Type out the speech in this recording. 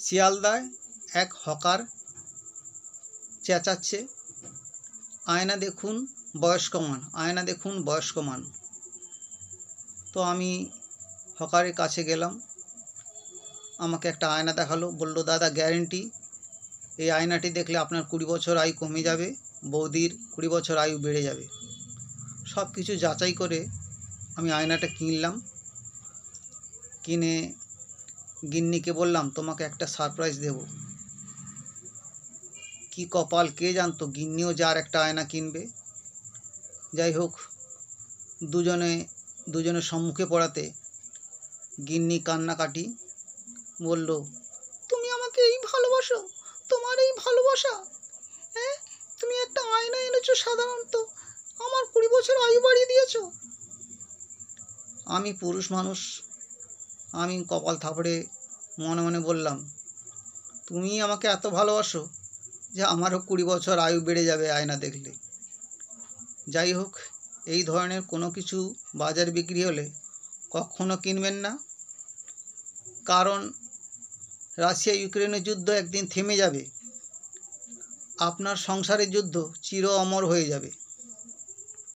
শিয়ালদায় এক হকার চেঁচাচ্ছে, আয়না দেখুন বয়স্ক মান, আয়না দেখুন বয়স্ক মান। তো আমি হকারের কাছে গেলাম, আমাকে একটা আয়না দেখালো, বলল দাদা গ্যারেন্টি, এই আয়নাটি দেখলে আপনার 20 বছর আয়ু কমে যাবে, বৌদির 20 বছর আয়ু বেড়ে যাবে। সব কিছু যাচাই করে আমি আয়নাটা কিনলাম। কিনে গিন্নিকে বললাম তোমাকে একটা সারপ্রাইজ দেব। কি কপাল কে জানতো, গিন্নিও যার একটা আয়না কিনবে। যাই হোক, দুজনের সম্মুখে পড়াতে গিন্নি কান্নাকাটি, বলল তুমি আমাকে এই ভালোবাসো, তোমার এই ভালোবাসা, হ্যাঁ তুমি একটা আয়না এনেছো, সাধারণত আমার 20 বছর আয়ু বাড়িয়ে দিয়েছ। আমি পুরুষ মানুষ, আমি কপাল থাপড়ে মনে মনে বললাম তুমি আমাকে এত ভালোবাসো যে আমারও 20 বছর আয়ু বেড়ে যাবে আয়না দেখলে। যাই হোক, এই ধরনের কোনো কিছু বাজার বিক্রি হলে কখনো কিনবেন না, কারণ রাশিয়া ইউক্রেনের যুদ্ধ একদিন থেমে যাবে, আপনার সংসারের যুদ্ধ চির অমর হয়ে যাবে।